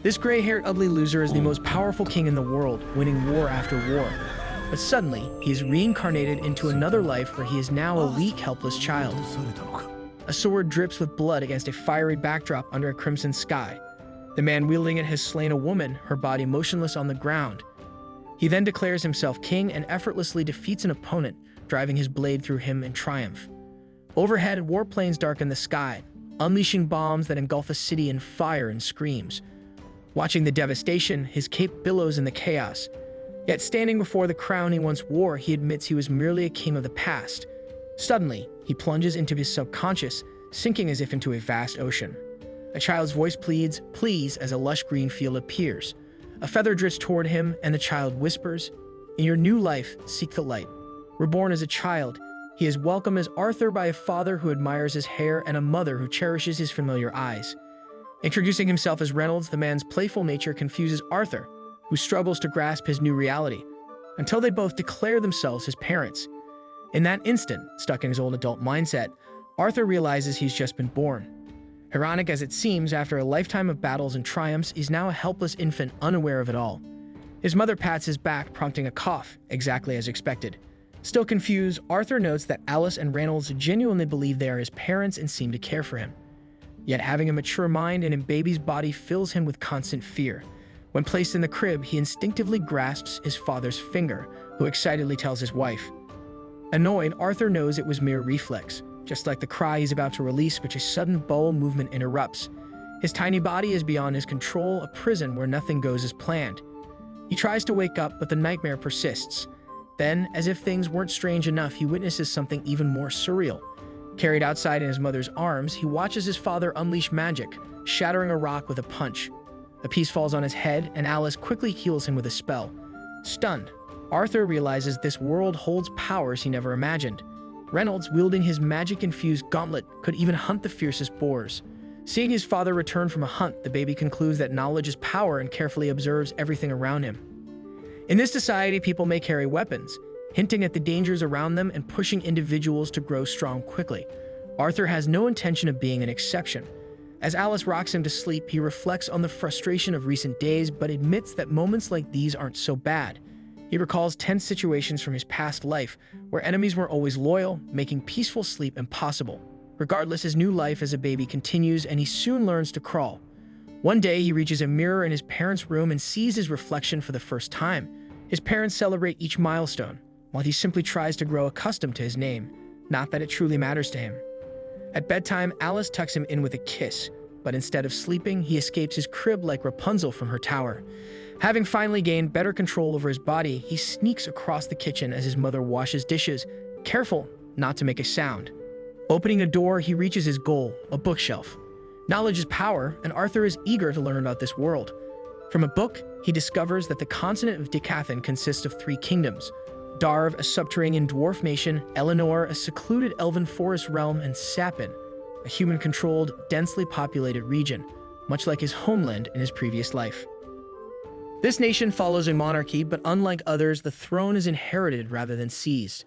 This gray-haired ugly loser is the most powerful king in the world, winning war after war. But suddenly, he is reincarnated into another life where he is now a weak, helpless child. A sword drips with blood against a fiery backdrop under a crimson sky. The man wielding it has slain a woman, her body motionless on the ground. He then declares himself king and effortlessly defeats an opponent, driving his blade through him in triumph. Overhead, warplanes darken the sky, unleashing bombs that engulf a city in fire and screams. Watching the devastation, his cape billows in the chaos. Yet standing before the crown he once wore, he admits he was merely a king of the past. Suddenly, he plunges into his subconscious, sinking as if into a vast ocean. A child's voice pleads, "Please," as a lush green field appears. A feather drifts toward him, and the child whispers, "In your new life, seek the light." Reborn as a child, he is welcomed as Arthur by a father who admires his hair and a mother who cherishes his familiar eyes. Introducing himself as Reynolds, the man's playful nature confuses Arthur, who struggles to grasp his new reality, until they both declare themselves his parents. In that instant, stuck in his old adult mindset, Arthur realizes he's just been born. Ironic as it seems, after a lifetime of battles and triumphs, he's now a helpless infant unaware of it all. His mother pats his back, prompting a cough, exactly as expected. Still confused, Arthur notes that Alice and Reynolds genuinely believe they are his parents and seem to care for him. Yet having a mature mind and a baby's body fills him with constant fear. When placed in the crib, he instinctively grasps his father's finger, who excitedly tells his wife. Annoyed, Arthur knows it was mere reflex, just like the cry he's about to release, which a sudden bowel movement interrupts. His tiny body is beyond his control, a prison where nothing goes as planned. He tries to wake up, but the nightmare persists. Then, as if things weren't strange enough, he witnesses something even more surreal. Carried outside in his mother's arms, he watches his father unleash magic, shattering a rock with a punch. A piece falls on his head, and Alice quickly heals him with a spell. Stunned, Arthur realizes this world holds powers he never imagined. Reynolds, wielding his magic-infused gauntlet, could even hunt the fiercest boars. Seeing his father return from a hunt, the baby concludes that knowledge is power and carefully observes everything around him. In this society, people may carry weapons, hinting at the dangers around them and pushing individuals to grow strong quickly. Arthur has no intention of being an exception. As Alice rocks him to sleep, he reflects on the frustration of recent days, but admits that moments like these aren't so bad. He recalls tense situations from his past life, where enemies were always loyal, making peaceful sleep impossible. Regardless, his new life as a baby continues, and he soon learns to crawl. One day, he reaches a mirror in his parents' room and sees his reflection for the first time. His parents celebrate each milestone, while he simply tries to grow accustomed to his name, not that it truly matters to him. At bedtime, Alice tucks him in with a kiss, but instead of sleeping, he escapes his crib like Rapunzel from her tower. Having finally gained better control over his body, he sneaks across the kitchen as his mother washes dishes, careful not to make a sound. Opening a door, he reaches his goal, a bookshelf. Knowledge is power, and Arthur is eager to learn about this world. From a book, he discovers that the continent of Decathan consists of 3 kingdoms: Darv, a subterranean dwarf nation; Eleanor, a secluded elven forest realm; and Sapin, a human-controlled, densely populated region, much like his homeland in his previous life. This nation follows a monarchy, but unlike others, the throne is inherited rather than seized.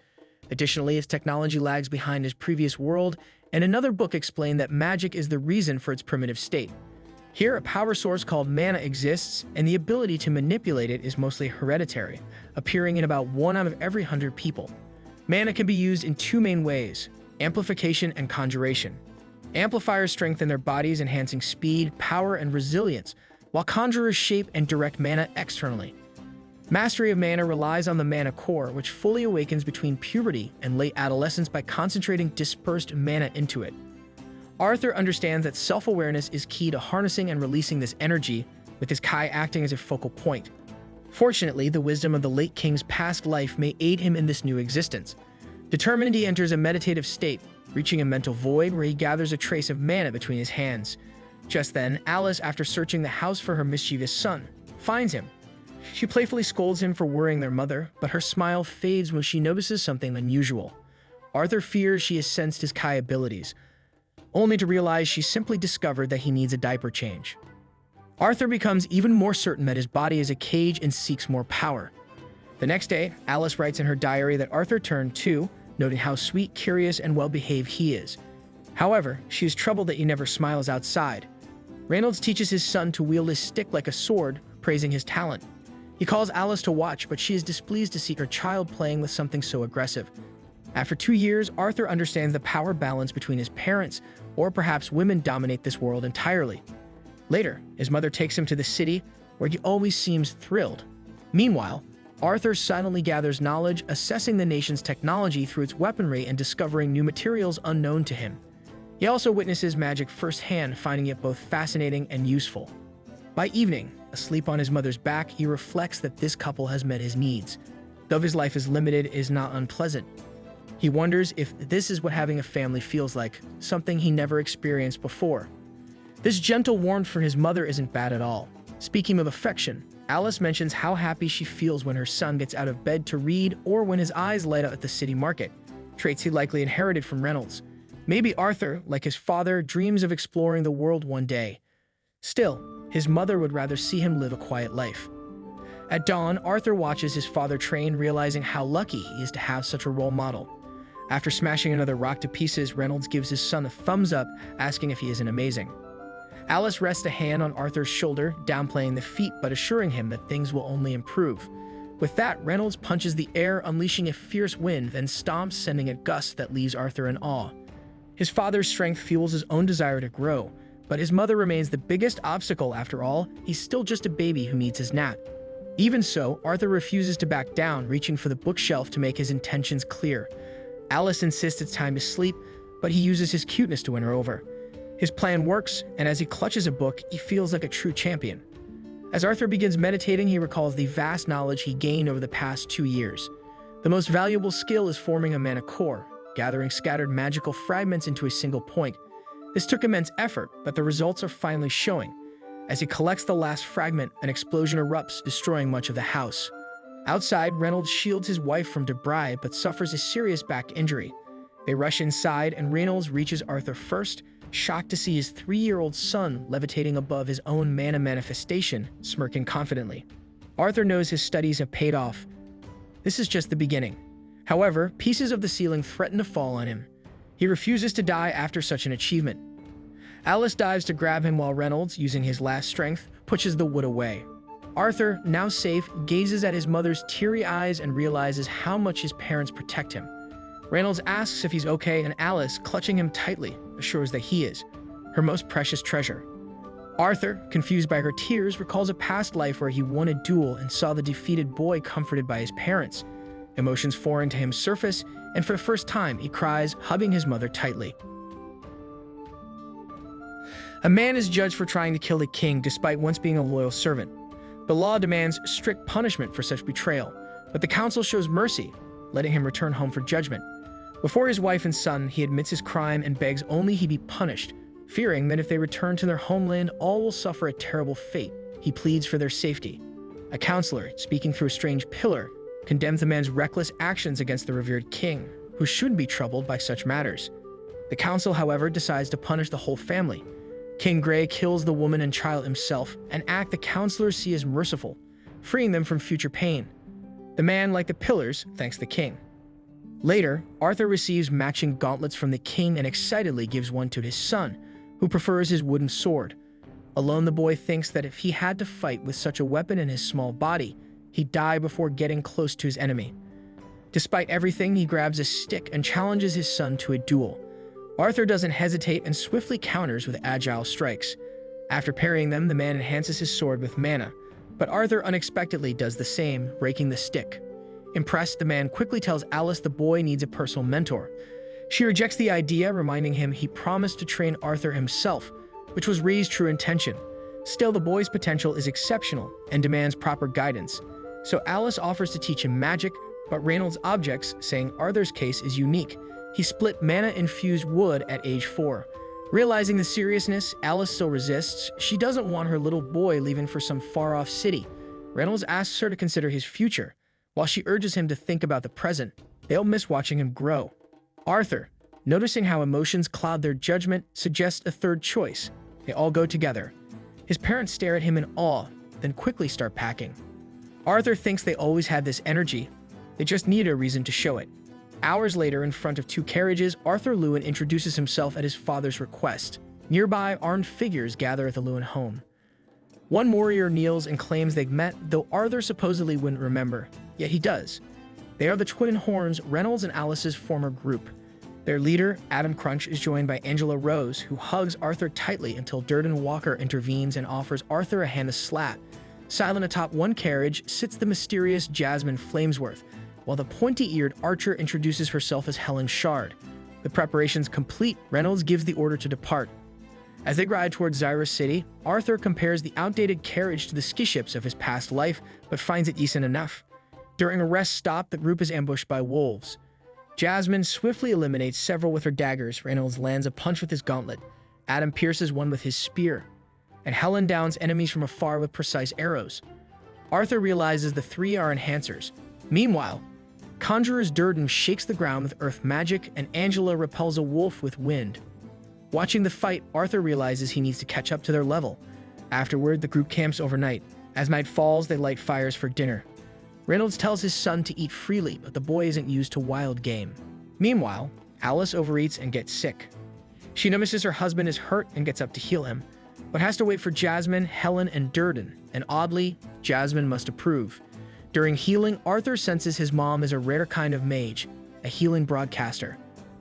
Additionally, its technology lags behind his previous world, and another book explained that magic is the reason for its primitive state. Here, a power source called mana exists, and the ability to manipulate it is mostly hereditary, appearing in about 1 out of every 100 people. Mana can be used in 2 main ways: amplification and conjuration. Amplifiers strengthen their bodies, enhancing speed, power, and resilience, while conjurers shape and direct mana externally. Mastery of mana relies on the mana core, which fully awakens between puberty and late adolescence by concentrating dispersed mana into it. Arthur understands that self-awareness is key to harnessing and releasing this energy, with his Kai acting as a focal point. Fortunately, the wisdom of the late king's past life may aid him in this new existence. Determined, he enters a meditative state, reaching a mental void where he gathers a trace of mana between his hands. Just then, Alice, after searching the house for her mischievous son, finds him. She playfully scolds him for worrying their mother, but her smile fades when she notices something unusual. Arthur fears she has sensed his Kai abilities, only to realize she simply discovered that he needs a diaper change. Arthur becomes even more certain that his body is a cage and seeks more power. The next day, Alice writes in her diary that Arthur turned 2, noting how sweet, curious, and well-behaved he is. However, she is troubled that he never smiles outside. Reynolds teaches his son to wield his stick like a sword, praising his talent. He calls Alice to watch, but she is displeased to see her child playing with something so aggressive. After 2 years, Arthur understands the power balance between his parents, or perhaps women dominate this world entirely. Later, his mother takes him to the city, where he always seems thrilled. Meanwhile, Arthur silently gathers knowledge, assessing the nation's technology through its weaponry and discovering new materials unknown to him. He also witnesses magic firsthand, finding it both fascinating and useful. By evening, asleep on his mother's back, he reflects that this couple has met his needs. Though his life is limited, it is not unpleasant. He wonders if this is what having a family feels like, something he never experienced before. This gentle warmth for his mother isn't bad at all. Speaking of affection, Alice mentions how happy she feels when her son gets out of bed to read or when his eyes light up at the city market, traits he likely inherited from Reynolds. Maybe Arthur, like his father, dreams of exploring the world one day. Still, his mother would rather see him live a quiet life. At dawn, Arthur watches his father train, realizing how lucky he is to have such a role model. After smashing another rock to pieces, Reynolds gives his son a thumbs up, asking if he isn't amazing. Alice rests a hand on Arthur's shoulder, downplaying the feat but assuring him that things will only improve. With that, Reynolds punches the air, unleashing a fierce wind, then stomps, sending a gust that leaves Arthur in awe. His father's strength fuels his own desire to grow, but his mother remains the biggest obstacle. After all, he's still just a baby who needs his nap. Even so, Arthur refuses to back down, reaching for the bookshelf to make his intentions clear. Alice insists it's time to sleep, but he uses his cuteness to win her over. His plan works, and as he clutches a book, he feels like a true champion. As Arthur begins meditating, he recalls the vast knowledge he gained over the past 2 years. The most valuable skill is forming a mana core, gathering scattered magical fragments into a single point. This took immense effort, but the results are finally showing. As he collects the last fragment, an explosion erupts, destroying much of the house. Outside, Reynolds shields his wife from debris, but suffers a serious back injury. They rush inside, and Reynolds reaches Arthur first, shocked to see his 3-year-old son levitating above his own mana manifestation, smirking confidently. Arthur knows his studies have paid off. This is just the beginning. However, pieces of the ceiling threaten to fall on him. He refuses to die after such an achievement. Alice dives to grab him while Reynolds, using his last strength, pushes the wood away. Arthur, now safe, gazes at his mother's teary eyes and realizes how much his parents protect him. Reynolds asks if he's okay, and Alice, clutching him tightly, assures that he is, her most precious treasure. Arthur, confused by her tears, recalls a past life where he won a duel and saw the defeated boy comforted by his parents. Emotions foreign to him surface, and for the first time, he cries, hugging his mother tightly. A man is judged for trying to kill the king despite once being a loyal servant. The law demands strict punishment for such betrayal, but the council shows mercy, letting him return home for judgment. Before his wife and son, he admits his crime and begs only he be punished, fearing that if they return to their homeland, all will suffer a terrible fate. He pleads for their safety. A counselor, speaking through a strange pillar, condemns the man's reckless actions against the revered king, who shouldn't be troubled by such matters. The council, however, decides to punish the whole family. King Gray kills the woman and child himself, an act the counselors see as merciful, freeing them from future pain. The man, like the pillars, thanks the king. Later, Arthur receives matching gauntlets from the king and excitedly gives one to his son, who prefers his wooden sword. Alone, the boy thinks that if he had to fight with such a weapon in his small body, he'd die before getting close to his enemy. Despite everything, he grabs a stick and challenges his son to a duel. Arthur doesn't hesitate and swiftly counters with agile strikes. After parrying them, the man enhances his sword with mana, but Arthur unexpectedly does the same, breaking the stick. Impressed, the man quickly tells Alice the boy needs a personal mentor. She rejects the idea, reminding him he promised to train Arthur himself, which was Ray's true intention. Still, the boy's potential is exceptional and demands proper guidance. So Alice offers to teach him magic, but Reynolds objects, saying Arthur's case is unique. He split mana-infused wood at age 4. Realizing the seriousness, Alice still resists. She doesn't want her little boy leaving for some far-off city. Reynolds asks her to consider his future, while she urges him to think about the present. They'll miss watching him grow. Arthur, noticing how emotions cloud their judgment, suggests a third choice. They all go together. His parents stare at him in awe, then quickly start packing. Arthur thinks they always had this energy. They just needed a reason to show it. Hours later, in front of 2 carriages, Arthur Lewin introduces himself at his father's request. Nearby, armed figures gather at the Lewin home. One warrior kneels and claims they've met, though Arthur supposedly wouldn't remember, yet he does. They are the Twin Horns, Reynolds and Alice's former group. Their leader, Adam Crunch, is joined by Angela Rose, who hugs Arthur tightly until Durden Walker intervenes and offers Arthur a hand to slap. Silent atop one carriage sits the mysterious Jasmine Flamesworth, while the pointy-eared Archer introduces herself as Helen Shard. The preparations complete, Reynolds gives the order to depart. As they ride towards Xyrus City, Arthur compares the outdated carriage to the ski ships of his past life, but finds it decent enough. During a rest stop, the group is ambushed by wolves. Jasmine swiftly eliminates several with her daggers. Reynolds lands a punch with his gauntlet. Adam pierces one with his spear. And Helen downs enemies from afar with precise arrows. Arthur realizes the three are enhancers. Meanwhile, Conjurer's Durden shakes the ground with earth magic, and Angela repels a wolf with wind. Watching the fight, Arthur realizes he needs to catch up to their level. Afterward, the group camps overnight. As night falls, they light fires for dinner. Reynolds tells his son to eat freely, but the boy isn't used to wild game. Meanwhile, Alice overeats and gets sick. She notices her husband is hurt and gets up to heal him, but has to wait for Jasmine, Helen, and Durden, and oddly, Jasmine must approve. During healing, Arthur senses his mom is a rare kind of mage, a healing broadcaster,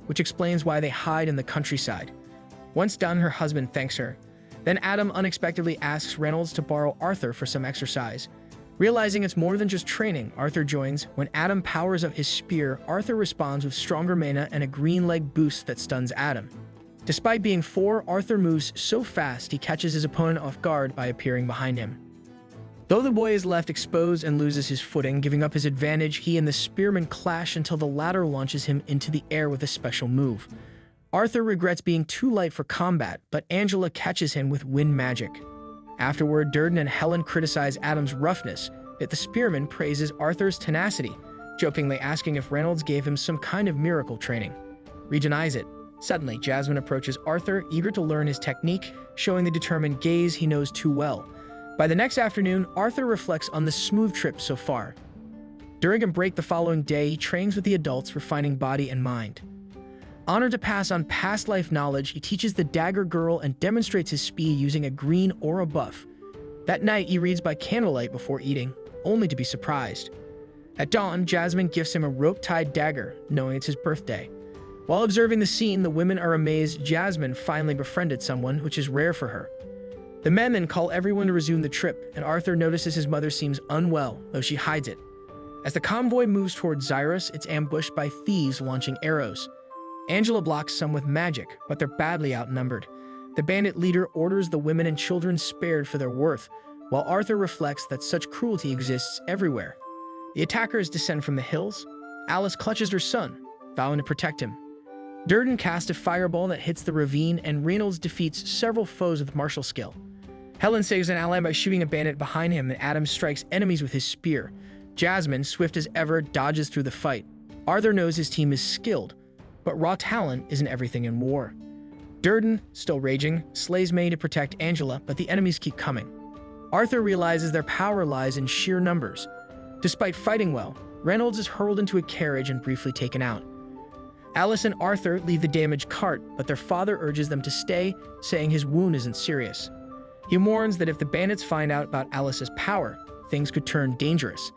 which explains why they hide in the countryside. Once done, her husband thanks her. Then Adam unexpectedly asks Reynolds to borrow Arthur for some exercise. Realizing it's more than just training, Arthur joins. When Adam powers up his spear, Arthur responds with stronger mana and a green leg boost that stuns Adam. Despite being 4, Arthur moves so fast he catches his opponent off guard by appearing behind him. Though the boy is left exposed and loses his footing, giving up his advantage, he and the spearman clash until the latter launches him into the air with a special move. Arthur regrets being too light for combat, but Angela catches him with wind magic. Afterward, Durden and Helen criticize Adam's roughness, yet the spearman praises Arthur's tenacity, jokingly asking if Reynolds gave him some kind of miracle training. He denies it. Suddenly, Jasmine approaches Arthur, eager to learn his technique, showing the determined gaze he knows too well. By the next afternoon, Arthur reflects on the smooth trip so far. During a break the following day, he trains with the adults, refining body and mind. Honored to pass on past life knowledge, he teaches the Dagger Girl and demonstrates his speed using a green aura buff. That night, he reads by candlelight before eating, only to be surprised. At dawn, Jasmine gifts him a rope-tied dagger, knowing it's his birthday. While observing the scene, the women are amazed Jasmine finally befriended someone, which is rare for her. The men then call everyone to resume the trip, and Arthur notices his mother seems unwell, though she hides it. As the convoy moves towards Xyrus, it's ambushed by thieves launching arrows. Angela blocks some with magic, but they're badly outnumbered. The bandit leader orders the women and children spared for their worth, while Arthur reflects that such cruelty exists everywhere. The attackers descend from the hills. Alice clutches her son, vowing to protect him. Durden casts a fireball that hits the ravine, and Reynolds defeats several foes with martial skill. Helen saves an ally by shooting a bandit behind him, and Adam strikes enemies with his spear. Jasmine, swift as ever, dodges through the fight. Arthur knows his team is skilled, but raw talent isn't everything in war. Durden, still raging, slays May to protect Angela, but the enemies keep coming. Arthur realizes their power lies in sheer numbers. Despite fighting well, Reynolds is hurled into a carriage and briefly taken out. Alice and Arthur leave the damaged cart, but their father urges them to stay, saying his wound isn't serious. He warns that if the bandits find out about Alice's power, things could turn dangerous.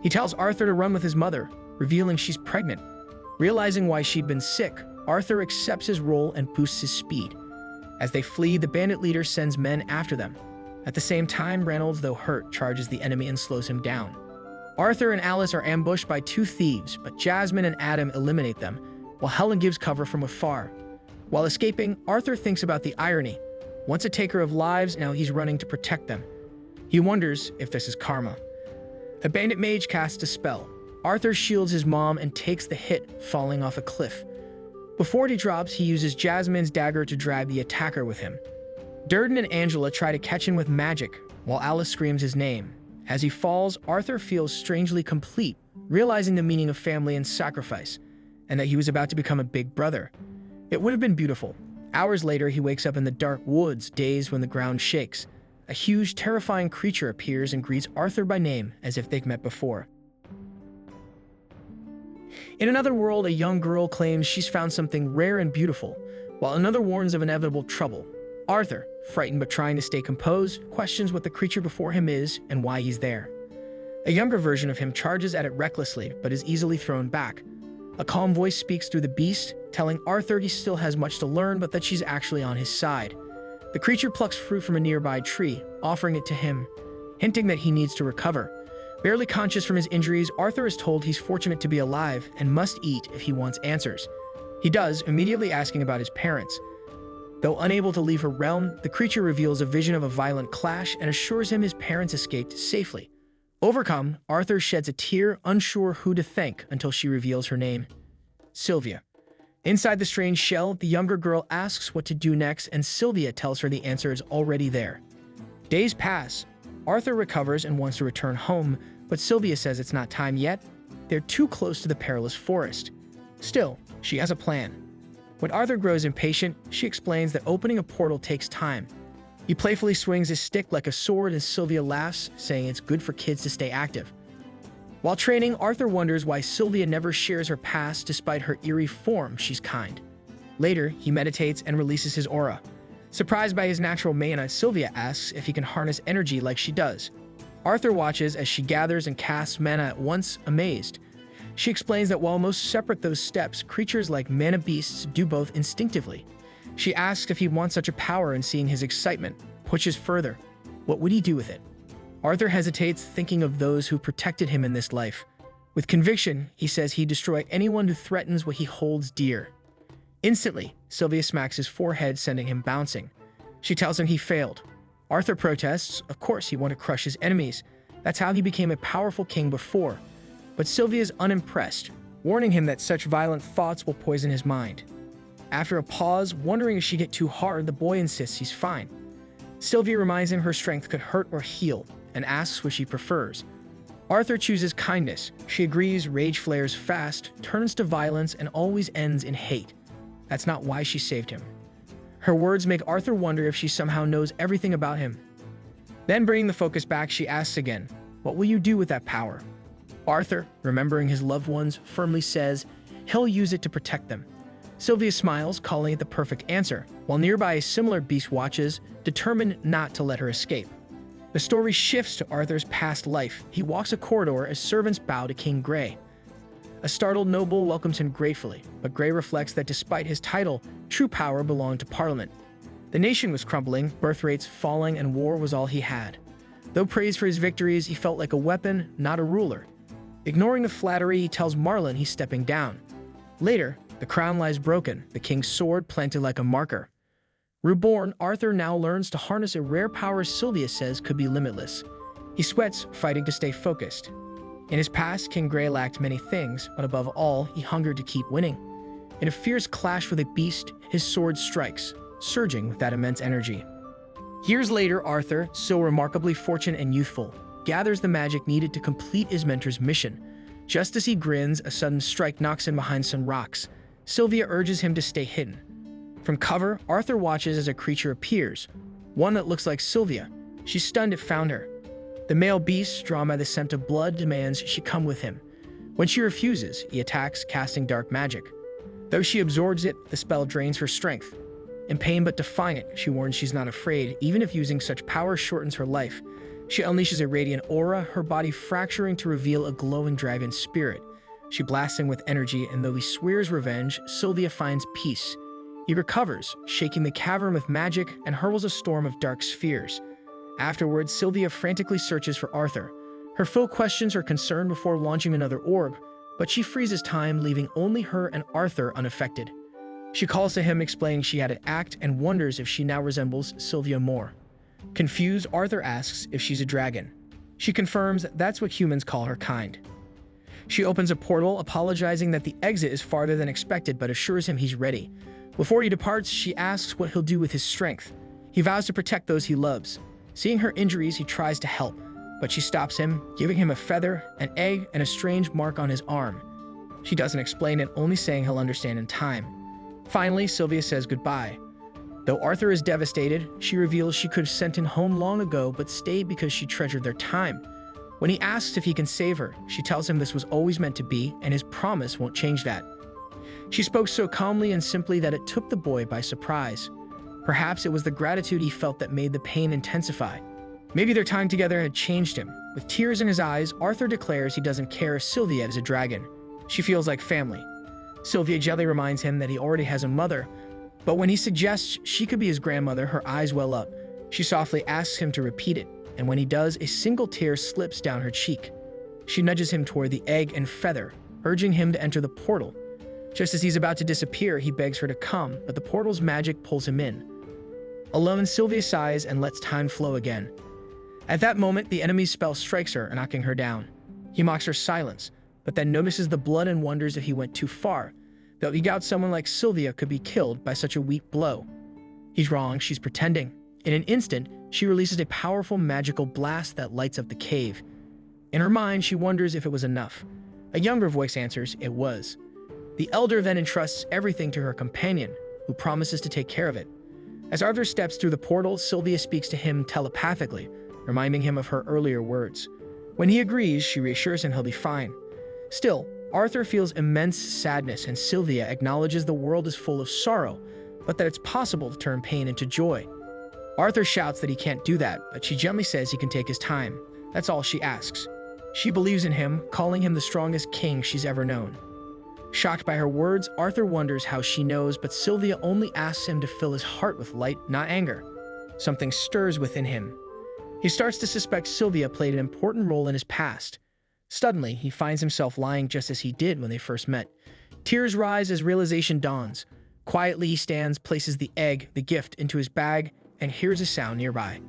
He tells Arthur to run with his mother, revealing she's pregnant. Realizing why she'd been sick, Arthur accepts his role and boosts his speed. As they flee, the bandit leader sends men after them. At the same time, Reynolds, though hurt, charges the enemy and slows him down. Arthur and Alice are ambushed by 2 thieves, but Jasmine and Adam eliminate them, while Helen gives cover from afar. While escaping, Arthur thinks about the irony. Once a taker of lives, now he's running to protect them. He wonders if this is karma. A bandit mage casts a spell. Arthur shields his mom and takes the hit, falling off a cliff. Before he drops, he uses Jasmine's dagger to drag the attacker with him. Durden and Angela try to catch him with magic, while Alice screams his name. As he falls, Arthur feels strangely complete, realizing the meaning of family and sacrifice, and that he was about to become a big brother. It would have been beautiful. Hours later, he wakes up in the dark woods, dazed when the ground shakes. A huge, terrifying creature appears and greets Arthur by name, as if they've met before. In another world, a young girl claims she's found something rare and beautiful, while another warns of inevitable trouble. Arthur, frightened but trying to stay composed, questions what the creature before him is and why he's there. A younger version of him charges at it recklessly but is easily thrown back. A calm voice speaks through the beast, telling Arthur he still has much to learn but that she's actually on his side. The creature plucks fruit from a nearby tree, offering it to him, hinting that he needs to recover. Barely conscious from his injuries, Arthur is told he's fortunate to be alive and must eat if he wants answers. He does, immediately asking about his parents. Though unable to leave her realm, the creature reveals a vision of a violent clash and assures him his parents escaped safely. Overcome, Arthur sheds a tear, unsure who to thank until she reveals her name. Sylvia. Inside the strange shell, the younger girl asks what to do next, and Sylvia tells her the answer is already there. Days pass. Arthur recovers and wants to return home, but Sylvia says it's not time yet. They're too close to the perilous forest. Still, she has a plan. When Arthur grows impatient, she explains that opening a portal takes time. He playfully swings his stick like a sword and Sylvia laughs, saying it's good for kids to stay active. While training, Arthur wonders why Sylvia never shares her past despite her eerie form. She's kind. Later, he meditates and releases his aura. Surprised by his natural mana, Sylvia asks if he can harness energy like she does. Arthur watches as she gathers and casts mana at once, amazed. She explains that while most separate those steps, creatures like mana beasts do both instinctively. She asks if he wants such a power, and seeing his excitement, pushes further. What would he do with it? Arthur hesitates, thinking of those who protected him in this life. With conviction, he says he'd destroy anyone who threatens what he holds dear. Instantly, Sylvia smacks his forehead, sending him bouncing. She tells him he failed. Arthur protests. Of course, he wanted to crush his enemies. That's how he became a powerful king before. But Sylvia is unimpressed, warning him that such violent thoughts will poison his mind. After a pause, wondering if she'd hit too hard, the boy insists he's fine. Sylvia reminds him her strength could hurt or heal, and asks what she prefers. Arthur chooses kindness. She agrees. Rage flares fast, turns to violence, and always ends in hate. That's not why she saved him. Her words make Arthur wonder if she somehow knows everything about him. Then, bringing the focus back, she asks again, "What will you do with that power?" Arthur, remembering his loved ones, firmly says he'll use it to protect them. Sylvia smiles, calling it the perfect answer, while nearby a similar beast watches, determined not to let her escape. The story shifts to Arthur's past life. He walks a corridor as servants bow to King Grey. A startled noble welcomes him gratefully, but Grey reflects that despite his title, true power belonged to Parliament. The nation was crumbling, birth rates falling, and war was all he had. Though praised for his victories, he felt like a weapon, not a ruler. Ignoring the flattery, he tells Marlin he's stepping down. Later, the crown lies broken, the king's sword planted like a marker. Reborn, Arthur now learns to harness a rare power Sylvia says could be limitless. He sweats, fighting to stay focused. In his past, King Grey lacked many things, but above all, he hungered to keep winning. In a fierce clash with a beast, his sword strikes, surging with that immense energy. Years later, Arthur, still remarkably fortunate and youthful, gathers the magic needed to complete his mentor's mission. Just as he grins, a sudden strike knocks him behind some rocks. Sylvia urges him to stay hidden. From cover, Arthur watches as a creature appears, one that looks like Sylvia. She's stunned it found her. The male beast, drawn by the scent of blood, demands she come with him. When she refuses, he attacks, casting dark magic. Though she absorbs it, the spell drains her strength. In pain but defiant, she warns she's not afraid, even if using such power shortens her life. She unleashes a radiant aura, her body fracturing to reveal a glowing dragon spirit. She blasts him with energy, and though he swears revenge, Sylvia finds peace. He recovers, shaking the cavern with magic, and hurls a storm of dark spheres. Afterwards, Sylvia frantically searches for Arthur. Her foe questions her concern before launching another orb, but she freezes time, leaving only her and Arthur unaffected. She calls to him, explaining she had to act, and wonders if she now resembles Sylvia more. Confused, Arthur asks if she's a dragon. She confirms that's what humans call her kind. She opens a portal, apologizing that the exit is farther than expected, but assures him he's ready. Before he departs, she asks what he'll do with his strength. He vows to protect those he loves. Seeing her injuries, he tries to help, but she stops him, giving him a feather, an egg, and a strange mark on his arm. She doesn't explain it, only saying he'll understand in time. Finally, Sylvia says goodbye. Though Arthur is devastated, she reveals she could have sent him home long ago, but stayed because she treasured their time. When he asks if he can save her, she tells him this was always meant to be, and his promise won't change that. She spoke so calmly and simply that it took the boy by surprise. Perhaps it was the gratitude he felt that made the pain intensify. Maybe their time together had changed him. With tears in his eyes, Arthur declares he doesn't care if Sylvia is a dragon. She feels like family. Sylvia gently reminds him that he already has a mother, but when he suggests she could be his grandmother, her eyes well up. She softly asks him to repeat it, and when he does, a single tear slips down her cheek. She nudges him toward the egg and feather, urging him to enter the portal. Just as he's about to disappear, he begs her to come, but the portal's magic pulls him in. Alone, Sylvia sighs and lets time flow again. At that moment, the enemy's spell strikes her, knocking her down. He mocks her silence, but then notices the blood and wonders if he went too far. That he doubts someone like Sylvia could be killed by such a weak blow. He's wrong, she's pretending. In an instant, she releases a powerful magical blast that lights up the cave. In her mind, she wonders if it was enough. A younger voice answers, it was. The elder then entrusts everything to her companion, who promises to take care of it. As Arthur steps through the portal, Sylvia speaks to him telepathically, reminding him of her earlier words. When he agrees, she reassures him he'll be fine. Still, Arthur feels immense sadness, and Sylvia acknowledges the world is full of sorrow, but that it's possible to turn pain into joy. Arthur shouts that he can't do that, but she gently says he can take his time. That's all she asks. She believes in him, calling him the strongest king she's ever known. Shocked by her words, Arthur wonders how she knows, but Sylvia only asks him to fill his heart with light, not anger. Something stirs within him. He starts to suspect Sylvia played an important role in his past. Suddenly, he finds himself lying just as he did when they first met. Tears rise as realization dawns. Quietly, he stands, places the egg, the gift, into his bag, and hears a sound nearby.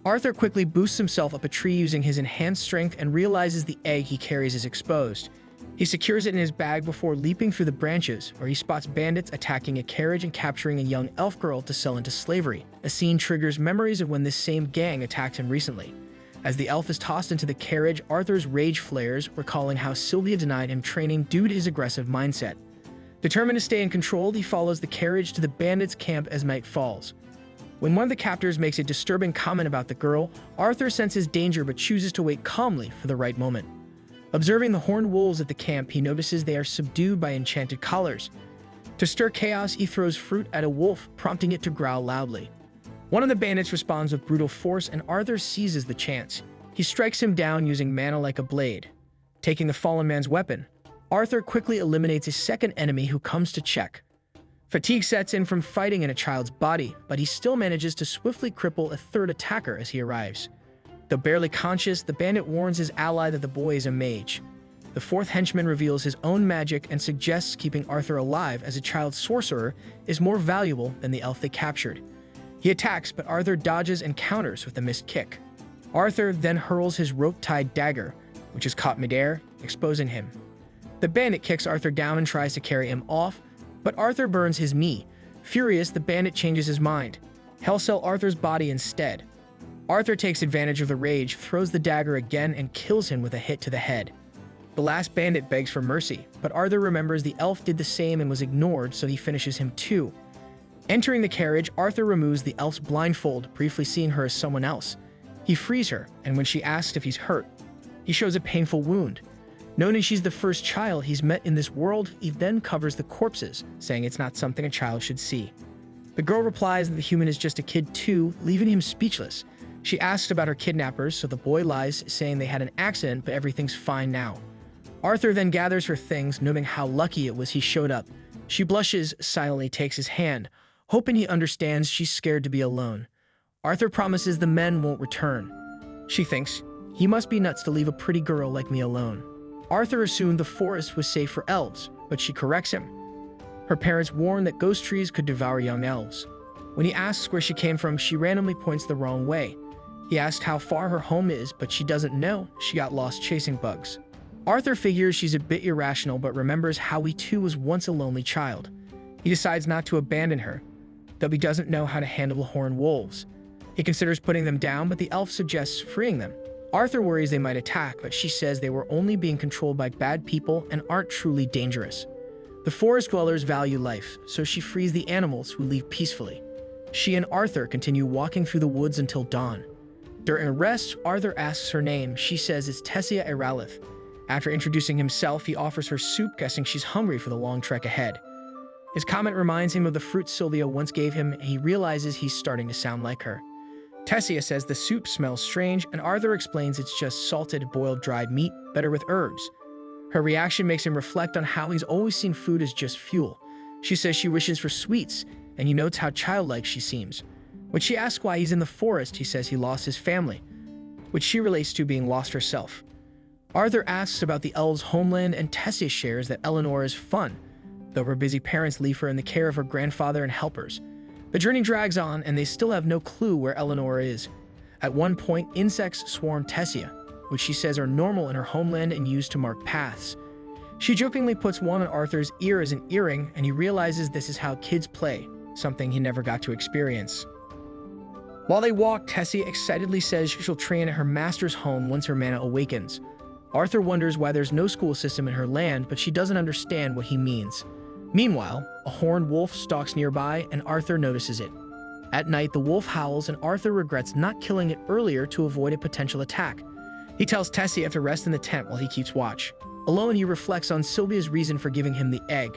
Arthur quickly boosts himself up a tree using his enhanced strength and realizes the egg he carries is exposed. He secures it in his bag before leaping through the branches, where he spots bandits attacking a carriage and capturing a young elf girl to sell into slavery. A scene triggers memories of when this same gang attacked him recently. As the elf is tossed into the carriage, Arthur's rage flares, recalling how Sylvia denied him training due to his aggressive mindset. Determined to stay in control, he follows the carriage to the bandits' camp as night falls. When one of the captors makes a disturbing comment about the girl, Arthur senses danger but chooses to wait calmly for the right moment. Observing the horned wolves at the camp, he notices they are subdued by enchanted collars. To stir chaos, he throws fruit at a wolf, prompting it to growl loudly. One of the bandits responds with brutal force, and Arthur seizes the chance. He strikes him down using mana like a blade. Taking the fallen man's weapon, Arthur quickly eliminates a second enemy who comes to check. Fatigue sets in from fighting in a child's body, but he still manages to swiftly cripple a third attacker as he arrives. Though barely conscious, the bandit warns his ally that the boy is a mage. The fourth henchman reveals his own magic and suggests keeping Arthur alive as a child sorcerer is more valuable than the elf they captured. He attacks, but Arthur dodges and counters with a missed kick. Arthur then hurls his rope-tied dagger, which is caught midair, exposing him. The bandit kicks Arthur down and tries to carry him off, but Arthur burns his knee. Furious, the bandit changes his mind. He'll sell Arthur's body instead. Arthur takes advantage of the rage, throws the dagger again, and kills him with a hit to the head. The last bandit begs for mercy, but Arthur remembers the elf did the same and was ignored, so he finishes him too. Entering the carriage, Arthur removes the elf's blindfold, briefly seeing her as someone else. He frees her, and when she asks if he's hurt, he shows a painful wound. Knowing she's the first child he's met in this world, he then covers the corpses, saying it's not something a child should see. The girl replies that the human is just a kid too, leaving him speechless. She asks about her kidnappers, so the boy lies, saying they had an accident, but everything's fine now. Arthur then gathers her things, noting how lucky it was he showed up. She blushes, silently takes his hand, hoping he understands she's scared to be alone. Arthur promises the men won't return. She thinks, he must be nuts to leave a pretty girl like me alone. Arthur assumed the forest was safe for elves, but she corrects him. Her parents warn that ghost trees could devour young elves. When he asks where she came from, she randomly points the wrong way. He asks how far her home is, but she doesn't know. She got lost chasing bugs. Arthur figures she's a bit irrational, but remembers how he too was once a lonely child. He decides not to abandon her, though he doesn't know how to handle the horned wolves. He considers putting them down, but the elf suggests freeing them. Arthur worries they might attack, but she says they were only being controlled by bad people and aren't truly dangerous. The forest dwellers value life, so she frees the animals who leave peacefully. She and Arthur continue walking through the woods until dawn. During a rest, Arthur asks her name. She says it's Tessia Eralith. After introducing himself, he offers her soup, guessing she's hungry for the long trek ahead. His comment reminds him of the fruit Sylvia once gave him, and he realizes he's starting to sound like her. Tessia says the soup smells strange, and Arthur explains it's just salted, boiled dried meat, better with herbs. Her reaction makes him reflect on how he's always seen food as just fuel. She says she wishes for sweets, and he notes how childlike she seems. When she asks why he's in the forest, he says he lost his family, which she relates to being lost herself. Arthur asks about the elves' homeland, and Tessia shares that Eleanor is fun, though her busy parents leave her in the care of her grandfather and helpers. The journey drags on, and they still have no clue where Eleanor is. At one point, insects swarm Tessia, which she says are normal in her homeland and used to mark paths. She jokingly puts one on Arthur's ear as an earring, and he realizes this is how kids play, something he never got to experience. While they walk, Tessia excitedly says she'll train at her master's home once her mana awakens. Arthur wonders why there's no school system in her land, but she doesn't understand what he means. Meanwhile, a horned wolf stalks nearby, and Arthur notices it. At night, the wolf howls, and Arthur regrets not killing it earlier to avoid a potential attack. He tells Tessia to rest in the tent while he keeps watch. Alone, he reflects on Sylvia's reason for giving him the egg.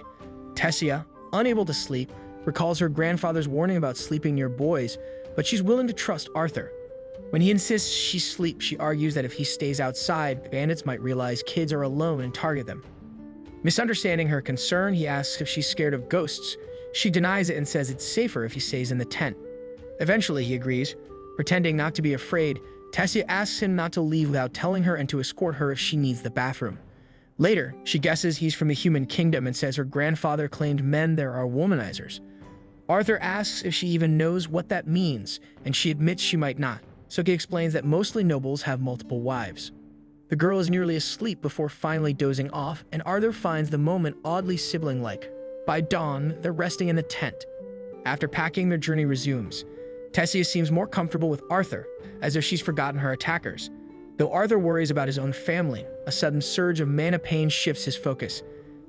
Tessia, unable to sleep, recalls her grandfather's warning about sleeping near boys, but she's willing to trust Arthur. When he insists she sleep, she argues that if he stays outside, bandits might realize kids are alone and target them. Misunderstanding her concern, he asks if she's scared of ghosts. She denies it and says it's safer if he stays in the tent. Eventually, he agrees. Pretending not to be afraid, Tessia asks him not to leave without telling her and to escort her if she needs the bathroom. Later, she guesses he's from the human kingdom and says her grandfather claimed men there are womanizers. Arthur asks if she even knows what that means, and she admits she might not, so he explains that mostly nobles have multiple wives. The girl is nearly asleep before finally dozing off, and Arthur finds the moment oddly sibling-like. By dawn, they're resting in the tent. After packing, their journey resumes. Tessia seems more comfortable with Arthur, as if she's forgotten her attackers. Though Arthur worries about his own family, a sudden surge of mana pain shifts his focus.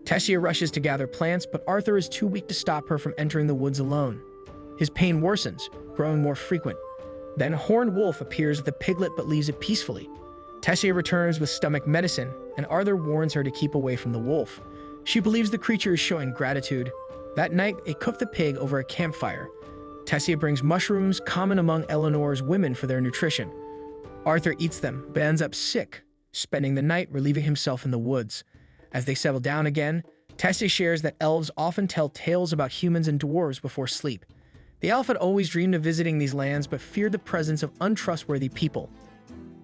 Tessia rushes to gather plants, but Arthur is too weak to stop her from entering the woods alone. His pain worsens, growing more frequent. Then a horned wolf appears with the piglet but leaves it peacefully. Tessia returns with stomach medicine, and Arthur warns her to keep away from the wolf. She believes the creature is showing gratitude. That night, they cook the pig over a campfire. Tessia brings mushrooms, common among Eleanor's women, for their nutrition. Arthur eats them, but ends up sick, spending the night relieving himself in the woods. As they settle down again, Tessia shares that elves often tell tales about humans and dwarves before sleep. The elf had always dreamed of visiting these lands, but feared the presence of untrustworthy people.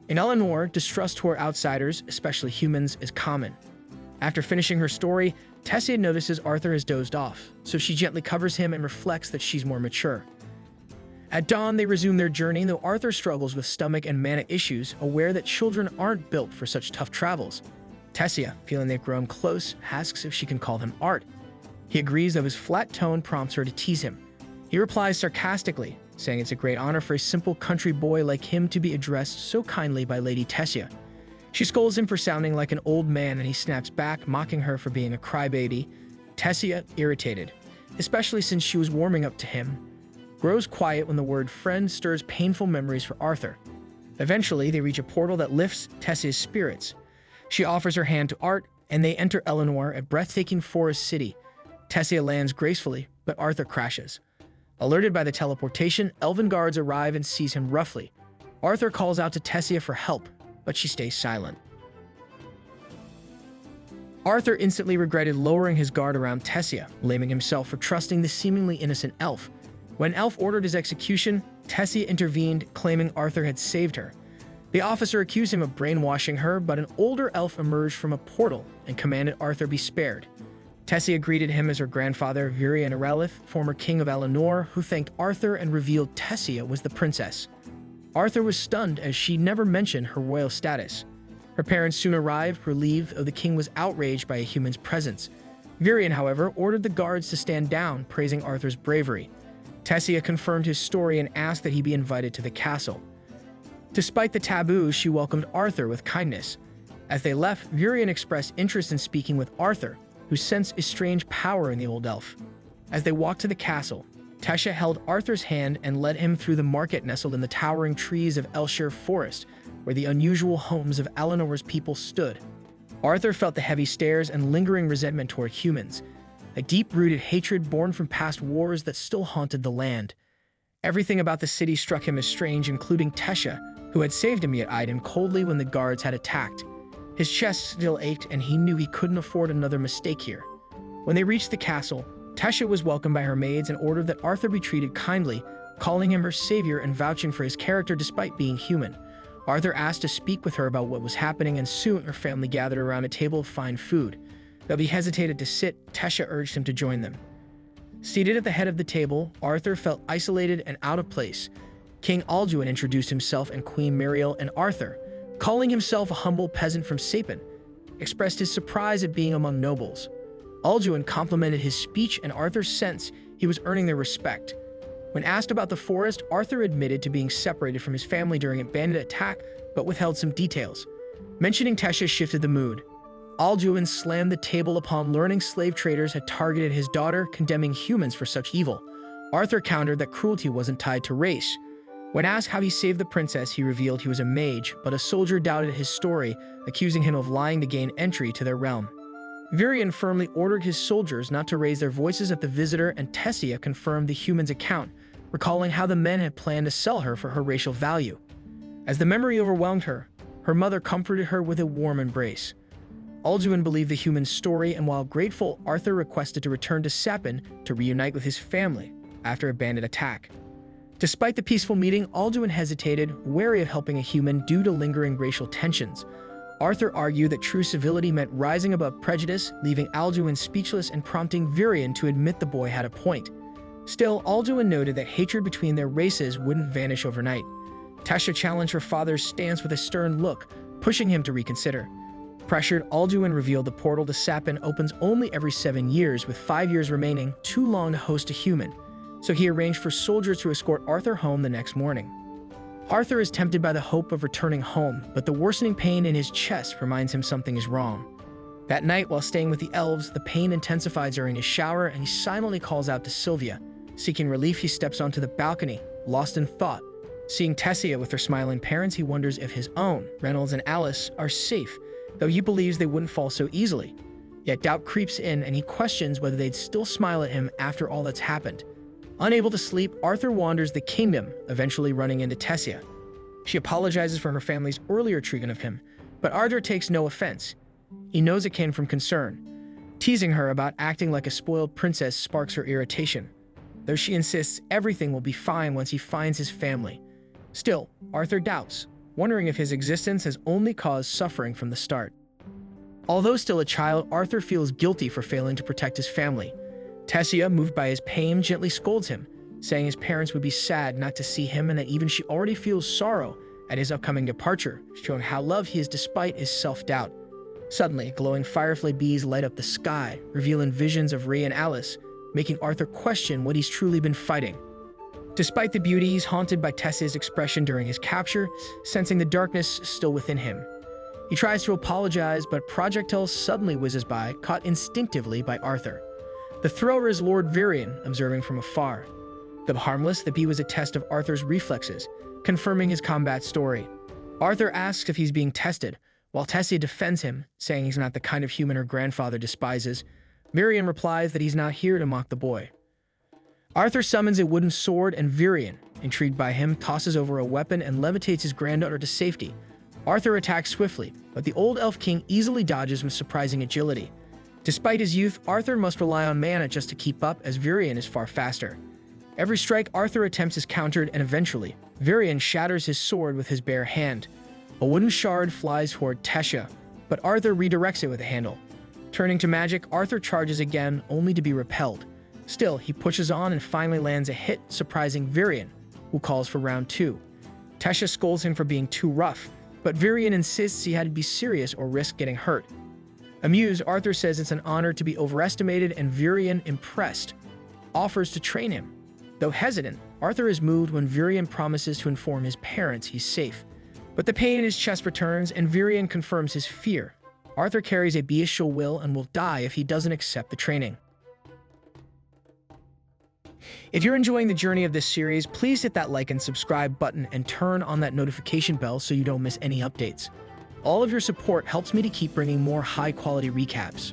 In Eleanor, distrust toward outsiders, especially humans, is common. After finishing her story, Tessia notices Arthur has dozed off, so she gently covers him and reflects that she's more mature. At dawn, they resume their journey, though Arthur struggles with stomach and mana issues, aware that children aren't built for such tough travels. Tessia, feeling they've grown close, asks if she can call him Art. He agrees, though his flat tone prompts her to tease him. He replies sarcastically, saying it's a great honor for a simple country boy like him to be addressed so kindly by Lady Tessia. She scolds him for sounding like an old man, and he snaps back, mocking her for being a crybaby. Tessia, irritated, especially since she was warming up to him, grows quiet when the word friend stirs painful memories for Arthur. Eventually, they reach a portal that lifts Tessia's spirits. She offers her hand to Art, and they enter Eleanor, a breathtaking forest city. Tessia lands gracefully, but Arthur crashes. Alerted by the teleportation, elven guards arrive and seize him roughly. Arthur calls out to Tessia for help, but she stays silent. Arthur instantly regretted lowering his guard around Tessia, blaming himself for trusting the seemingly innocent elf. When Elf ordered his execution, Tessia intervened, claiming Arthur had saved her. The officer accused him of brainwashing her, but an older elf emerged from a portal and commanded Arthur be spared. Tessia greeted him as her grandfather, Reincarnated, former king of Eleanor, who thanked Arthur and revealed Tessia was the princess. Arthur was stunned, as she never mentioned her royal status. Her parents soon arrived, relieved, though the king was outraged by a human's presence. Virion, however, ordered the guards to stand down, praising Arthur's bravery. Tessia confirmed his story and asked that he be invited to the castle. Despite the taboo, she welcomed Arthur with kindness. As they left, Virion expressed interest in speaking with Arthur, who sensed a strange power in the old elf. As they walked to the castle, Tessia held Arthur's hand and led him through the market nestled in the towering trees of Elshire Forest, where the unusual homes of Eleanor's people stood. Arthur felt the heavy stares and lingering resentment toward humans. a deep-rooted hatred born from past wars that still haunted the land. Everything about the city struck him as strange, including Tessia, who had saved him yet eyed him coldly when the guards had attacked. His chest still ached, and he knew he couldn't afford another mistake here. When they reached the castle, Tessia was welcomed by her maids and ordered that Arthur be treated kindly, calling him her savior and vouching for his character despite being human. Arthur asked to speak with her about what was happening, and soon her family gathered around a table of fine food. Though he hesitated to sit, Tessia urged him to join them. Seated at the head of the table, Arthur felt isolated and out of place. King Alduin introduced himself and Queen Muriel, and Arthur, calling himself a humble peasant from Sapin, expressed his surprise at being among nobles. Alduin complimented his speech, and Arthur sensed he was earning their respect. When asked about the forest, Arthur admitted to being separated from his family during a bandit attack, but withheld some details. Mentioning Tessia shifted the mood. Alduin slammed the table upon learning slave traders had targeted his daughter, condemning humans for such evil. Arthur countered that cruelty wasn't tied to race. When asked how he saved the princess, he revealed he was a mage, but a soldier doubted his story, accusing him of lying to gain entry to their realm. Virion firmly ordered his soldiers not to raise their voices at the visitor, and Tessia confirmed the human's account, recalling how the men had planned to sell her for her racial value. As the memory overwhelmed her, her mother comforted her with a warm embrace. Alduin believed the human's story, and while grateful, Arthur requested to return to Sapin to reunite with his family after a bandit attack. Despite the peaceful meeting, Alduin hesitated, wary of helping a human due to lingering racial tensions. Arthur argued that true civility meant rising above prejudice, leaving Alduin speechless and prompting Virion to admit the boy had a point. Still, Alduin noted that hatred between their races wouldn't vanish overnight. Tessia challenged her father's stance with a stern look, pushing him to reconsider. Pressured, Alduin revealed the portal to Sapin opens only every 7 years, with 5 years remaining, too long to host a human. So he arranged for soldiers to escort Arthur home the next morning. Arthur is tempted by the hope of returning home, but the worsening pain in his chest reminds him something is wrong. That night, while staying with the elves, the pain intensifies during his shower, and he silently calls out to Sylvia. Seeking relief, he steps onto the balcony, lost in thought. Seeing Tessia with her smiling parents, he wonders if his own, Reynolds and Alice, are safe, though he believes they wouldn't fall so easily. Yet doubt creeps in, and he questions whether they'd still smile at him after all that's happened. Unable to sleep, Arthur wanders the kingdom, eventually running into Tessia. She apologizes for her family's earlier treatment of him, but Arthur takes no offense. He knows it came from concern. Teasing her about acting like a spoiled princess sparks her irritation, though she insists everything will be fine once he finds his family. Still, Arthur doubts, wondering if his existence has only caused suffering from the start. Although still a child, Arthur feels guilty for failing to protect his family. Tessia, moved by his pain, gently scolds him, saying his parents would be sad not to see him and that even she already feels sorrow at his upcoming departure, showing how loved he is despite his self-doubt. Suddenly, glowing firefly bees light up the sky, revealing visions of Rhea and Alice, making Arthur question what he's truly been fighting. Despite the beauty, he's haunted by Tessia's expression during his capture, sensing the darkness still within him. He tries to apologize, but projectile suddenly whizzes by, caught instinctively by Arthur. The thrower is Lord Virion, observing from afar. Though harmless, the bee was a test of Arthur's reflexes, confirming his combat story. Arthur asks if he's being tested, while Tessia defends him, saying he's not the kind of human her grandfather despises. Virion replies that he's not here to mock the boy. Arthur summons a wooden sword, and Virion, intrigued by him, tosses over a weapon and levitates his granddaughter to safety. Arthur attacks swiftly, but the old elf king easily dodges with surprising agility. Despite his youth, Arthur must rely on mana just to keep up, as Virion is far faster. Every strike Arthur attempts is countered, and eventually, Virion shatters his sword with his bare hand. A wooden shard flies toward Tessia, but Arthur redirects it with a handle. Turning to magic, Arthur charges again, only to be repelled. Still, he pushes on and finally lands a hit, surprising Virion, who calls for round 2. Tessia scolds him for being too rough, but Virion insists he had to be serious or risk getting hurt. Amused, Arthur says it's an honor to be overestimated, and Virion, impressed, offers to train him. Though hesitant, Arthur is moved when Virion promises to inform his parents he's safe. But the pain in his chest returns, and Virion confirms his fear. Arthur carries a bestial will and will die if he doesn't accept the training. If you're enjoying the journey of this series, please hit that like and subscribe button and turn on that notification bell so you don't miss any updates. All of your support helps me to keep bringing more high-quality recaps.